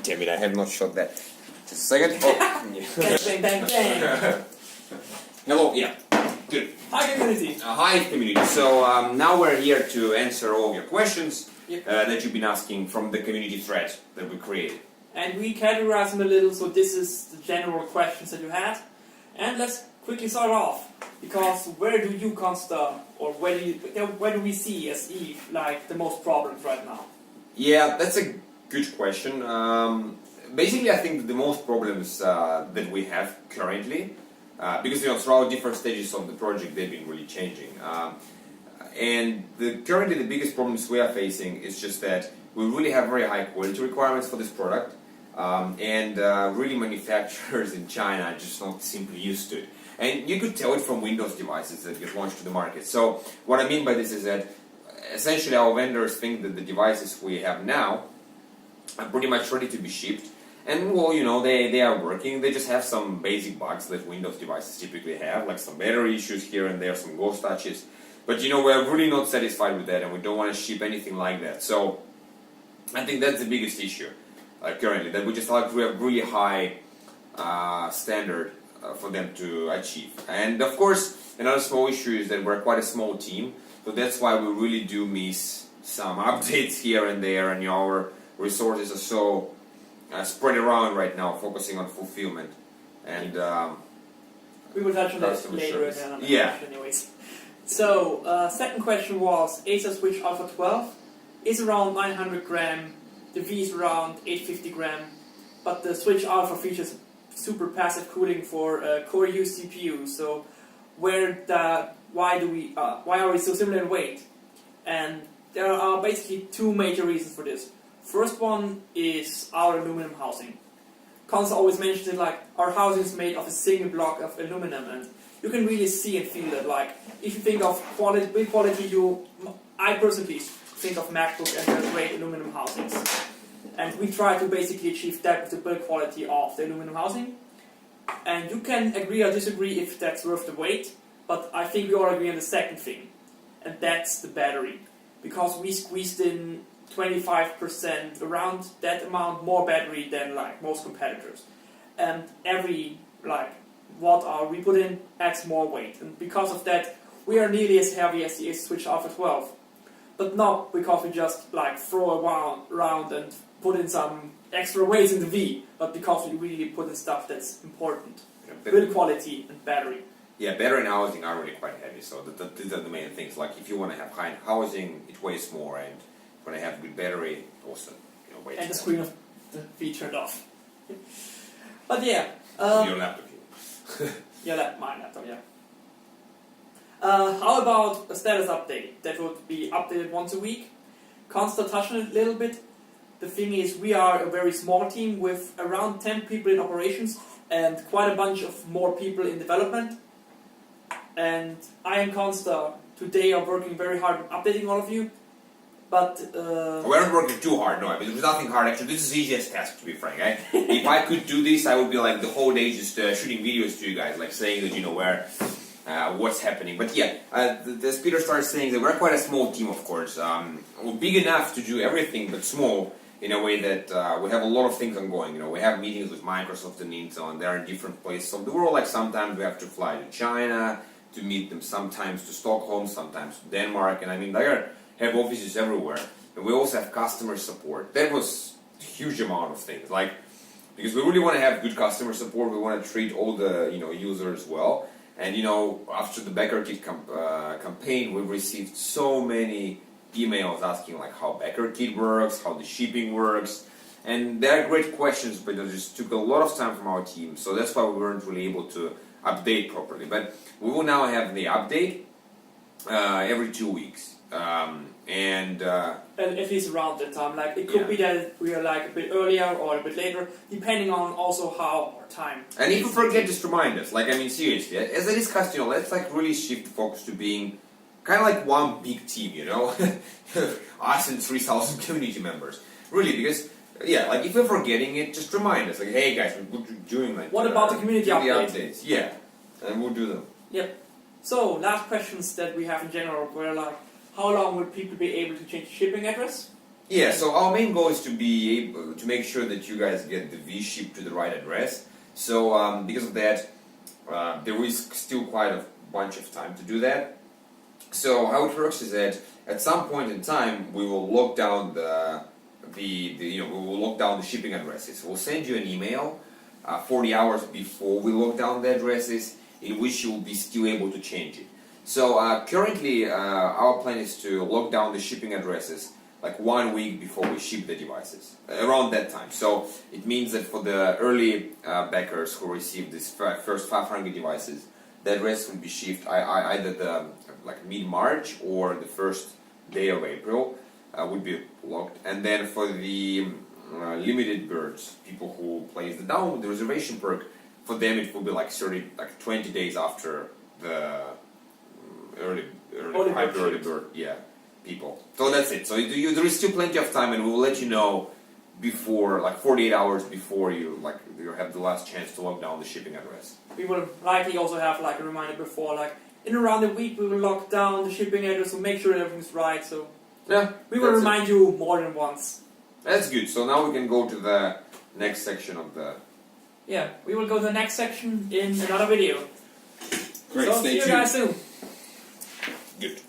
damn it, I have not shot that. Just a second. Oh, yeah. Bang, bang, bang. Hello, yeah. Good. Hi, community. Hi, community. So now we're here to answer all of your questions Yep. that you've been asking from the community thread that we created. And we categorize them a little, so this is the general questions that you had. And let's quickly start off, because where do you consider, or where do we see as Eve like the most problems right now? Yeah, that's a good question. Basically, I think that the most problems that we have currently, because throughout different stages of the project, they've been really changing. And currently, the biggest problems we are facing is just that we really have very high quality requirements for this product, and really manufacturers in China are just not simply used to it. And you could tell it from Windows devices that get launched to the market. So what I mean by this is that essentially our vendors think that the devices we have now are pretty much ready to be shipped. And well, they are working, they just have some basic bugs that Windows devices typically have, like some battery issues here and there, some ghost touches. But we're really not satisfied with that, and we don't want to ship anything like that. So I think that's the biggest issue currently, that we just have really high standard for them to achieve. And of course, another small issue is that we're quite a small team, so that's why we really do miss some updates here and there, and our resources are so spread around right now, focusing on fulfillment. And we will touch on that later again. Yeah. Anyways. So, second question was, Acer Switch Alpha 12 is around 900 gram, the V is around 850 gram, but the Switch Alpha features super passive cooling for Core U CPU. So, why are we so similar in weight? And there are basically two major reasons for this. First one is our aluminum housing. Konsta always mentions it like, our housing is made of a single block of aluminum, and you can really see and feel that. Like, if you think of build quality, I personally think of MacBook and their great aluminum housings. And we try to basically achieve that with the build quality of the aluminum housing. And you can agree or disagree if that's worth the weight, but I think we all agree on the second thing, and that's the battery. Because we squeezed in 25%, around that amount, more battery than like most competitors. And every watt-hour we put in adds more weight. And because of that, we are nearly as heavy as the Acer Switch Alpha 12. But not because we just throw around and put in some extra weight in the V, but because we really put in stuff that's important. Build quality and battery. Yeah, battery and housing are really quite heavy, so these are the main things. Like, if you want to have high housing, it weighs more, and when I have good battery, also weighs and the more. screen of the V turned off. But yeah. Your laptop. My laptop, yeah. How about a status update? That would be updated once a week. Konsta touched on it a little bit. The thing is, we are a very small team with around 10 people in operations and quite a bunch of more people in development. And I and Konsta today are working very hard on updating all of you. But we're not working too hard, no. I mean, there's nothing hard actually. This is the easiest task, to be frank. If I could do this, I would be like the whole day just shooting videos to you guys, like saying that where what's happening. But yeah, as Peter started saying, that we're quite a small team, of course. We're big enough to do everything, but small in a way that we have a lot of things ongoing. We have meetings with Microsoft and Intel, and they're in different places of the world. Like, sometimes we have to fly to China to meet them, sometimes to Stockholm, sometimes to Denmark, and I mean, they have offices everywhere. And we also have customer support. That was a huge amount of things, because we really want to have good customer support. We want to treat all the users well. And after the BackerKit campaign, we've received so many emails asking how BackerKit works, how the shipping works, and they're great questions, but it just took a lot of time from our team. So that's why we weren't really able to update properly. But we will now have the update every 2 weeks. And at least around that time, it could be that we are a bit earlier or a bit later, depending on also how our time. And if you forget, just remind us. Seriously, as I discussed, let's really shift the focus to being kind of like one big team, us and 3,000 community members. Really, because if you're forgetting it, just remind us. Hey guys, we're doing what about the community updates? Yeah, and we'll do them. Yep. So last questions that we have in general were how long will people be able to change the shipping address? Yeah, so our main goal is to be able to make sure that you guys get the V shipped to the right address. So because of that, there is still quite a bunch of time to do that. So how it works is that at some point in time we will lock down we will lock down the shipping addresses. We'll send you an email 40 hours before we lock down the addresses, in which you will be still able to change it. So currently our plan is to lock down the shipping addresses like 1 week before we ship the devices, around that time. So it means that for the early backers who receive this first 500 devices, the address will be shipped either the mid-March or the first day of April would be locked. And then for the limited birds, people who place the down the reservation perk, for them it will be like 20 days after the early bird people. So that's it. So there is still plenty of time, and we will let you know before, like 48 hours before you have the last chance to lock down the shipping address. We will likely also have like a reminder before, like in around a week we will lock down the shipping address to make sure everything's right. So yeah, we will remind you more than once. That's good. So now we can go to the next section of the. Yeah, we will go to the next section in another video. Great. So see you guys soon. Good.